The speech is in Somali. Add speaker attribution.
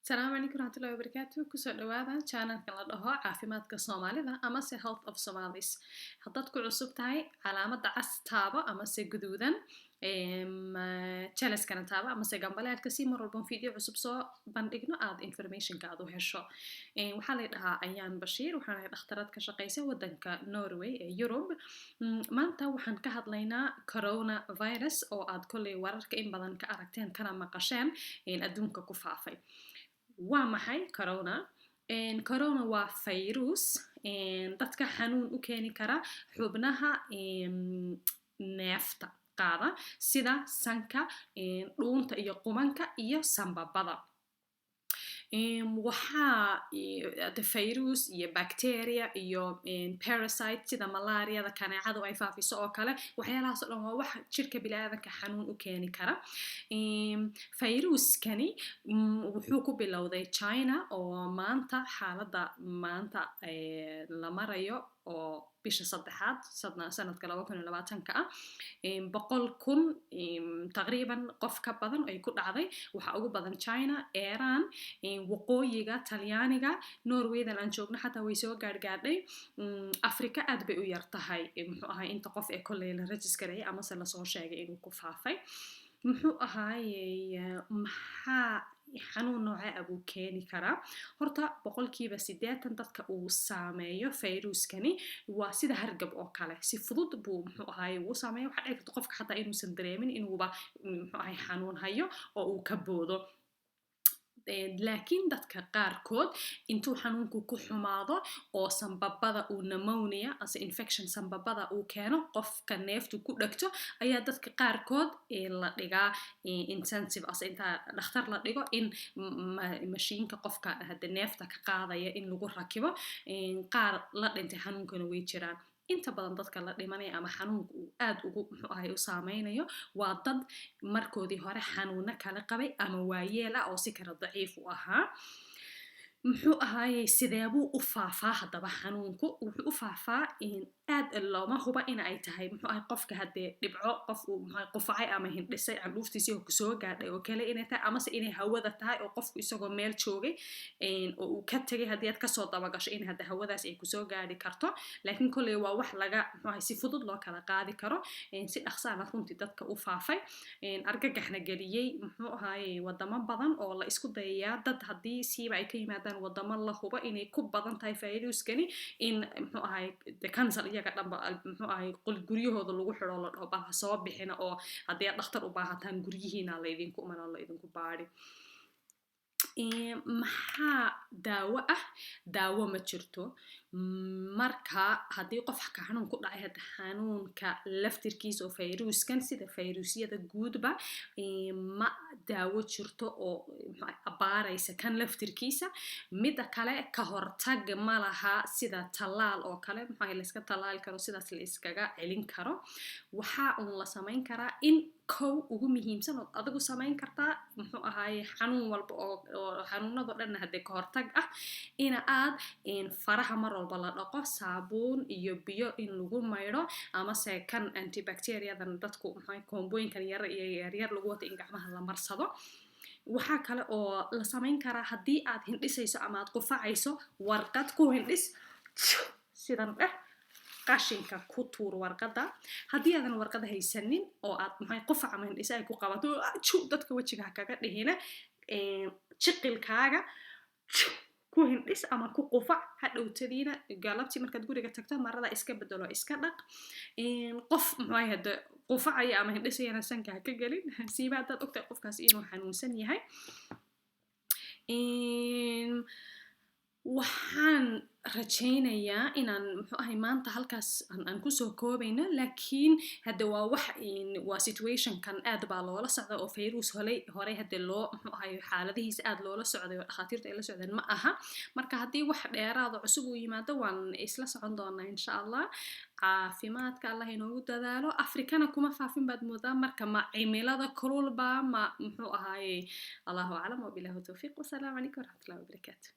Speaker 1: السلام عليكم ورحمة الله وبركاته kusoo dhawaada channelka la dhaho caafimaadka Soomaalida ama se Health of Somalis haddaad ku cusub tahay calaamada cas taabo ama se guduudan channelskana taabo ama se gambaleelka si mar walba video cusub soo bandhigno aad informationka aad u hesho waxaa la dhahaa Ayaan Bashiir waxaan ahay dhakhtarad ka shaqeysa wadanka Norway ee Europe maanta waxaan ka hadlaynaa coronavirus oo aad kolley wararka in badan ka aragteen kana maqasheen adduunka ku faafay waa maxay corona corona waa virus dadka xanuun u keeni kara xubnaha neefta qaada sida sanka dhuunta iyo qumanka iyo sambabada waxaa virus iyo bacteria iyo parasite sida malaariyada kaneecadu ay faafiso oo kale waxyaalahaas oo dhan waa wax jirka bini'aadanka xanuun u keeni kara viruskani wuxuu ku bilowday China oo maanta xaaladda maanta la marayo oo bisha saddexaad sanadka 2020 ah 100,000 taqriiban qof ka badan ay ku dhacday waxa ugu badan China Iran waqooyiga Talyaaniga Norwaydan aan joogno xataa way soo gaadhay Afrika aad bay u yar tahay muxuu ahay inta qof ee kolley la registeray ama se la soo sheegay inuu ku faafay muxuu ahay maxaa xanuun noocee ah buu keeni karaa horta 80% dadka uu saameeyo viruskani waa sida hargab oo kale si fudud buu muxuu ahay uu saameeyo waxa dhici karta qofka xataa inuusan dareemin inuuba muxuu ahay xanuun hayo oo uu ka boodo laakiin dadka qaarkood intuu xanuunku ku xumaado oo sambabada uu pneumonia as infection sambabada uu keeno qofka neeftu ku dhagto ayaa dadka qaarkood la dhigaa intensive as inta dhakhtar la dhigo in mashiinka qofka hadda neefta ka qaadaya in lagu rakibo qaar la dhintay xanuunkana way jiraan inta badan dadka la dhimanaya ama xanuunku uu aad ugu muxuu ahay u saameynayo waa dad markoodii hore xanuuna kala qabay ama waayeel ah oo si kala daciif u ahaa muxuu ahaayey sideebuu u faafaa haddaba xanuunku wuxuu u faafaa aad looma huba in ay tahay muxuu ahay qofka haddee dhibco qof uu muxuu qufacay ama hindhisay candhuuftiisii oo kusoo gaadhay oo kale inay tahay amase inay hawada tahay oo qofku isagoo meel joogay oo uu ka tegay haddii aad kasoo dabagasho in hadda hawadaas ay kusoo gaadhi karto laakiin kolley waa wax laga muxuu ahay si fudud loo kala qaadi karo si dhaqsaana runtii dadka u faafay argagaxna geliyey muxuu ahaayey wadamo badan oo la isku dayayaa dad haddii siiba ay ka yimaadaan wadamo la hubo inay ku badan tahay viruskani in muxuu ahay the cancer iyaga dhanba muxuu ahay guryahooda lagu xidho la dhaho bal ha soo bixina oo haddii aad dhakhtar u baahataan guryihiina laydinku iman oo laydinku baadhi maxaa daawo ah daawo ma jirto marka haddii qofka xanuun ku dhacay hadda xanuunka laftirkiisa oo viruskan sida virusyada guudba ma daawo jirto oo baaraysa kan laftirkiisa mida kale ka hortag ma laha sida tallaal oo kale maxaa la iska tallaali karo sidaas la iskaga celin karo waxaa un la samayn karaa in kow ugu muhiimsan oo adigu samayn kartaa muxuu ahaay xanuun walba oo xanuunado dhan hadee ka hortag ah ina aad faraha mar walba la dhaqo saabuun iyo biyo in lagu maydho ama se kan antibacteriadan dadku maxay koombooyinkan yar lagu wato in gacmaha la marsado waxaa kale oo la samayn karaa haddii aad hindhisayso ama aad qufacayso warqad ku hindhis sidan qashinka ku tuur warqada haddii aadan warqada haysanin oo aad maxay qufac ama hindhisa ay ku qabato dadka wajiga kaga dhihina jiqilkaaga ku hindhis ama ku qufac hadhowtadiina galabtii markaad guriga tagto marada iska bedelo iska dhaq qof maxay hadda qufacaya ama hindhisayana sanka ka gelin siiba haddaad ogtahay qofkaas inuu xanuunsan yahay waxaan rajaynayaa inaan muxuu ahay maanta halkaas aan kusoo koobayno laakiin hadda waa wax waa situationkan aad baa loola socda oo virus horey hadda loo muxuu ahay xaaladihiisa aad loola socday oo dhakhaatiirta ay la socdeen ma aha marka haddii wax dheeraada cusub uu yimaado waan isla socon doonaa insha allah caafimaadka allah inoogu dadaalo afrikana kuma faafin baad moodaa marka ma cimilada kululba ma muxuu ahaayey allahu aclam wabillahi tawfiiq wasalaamu calaykum waraxmatullahi wabarakaatu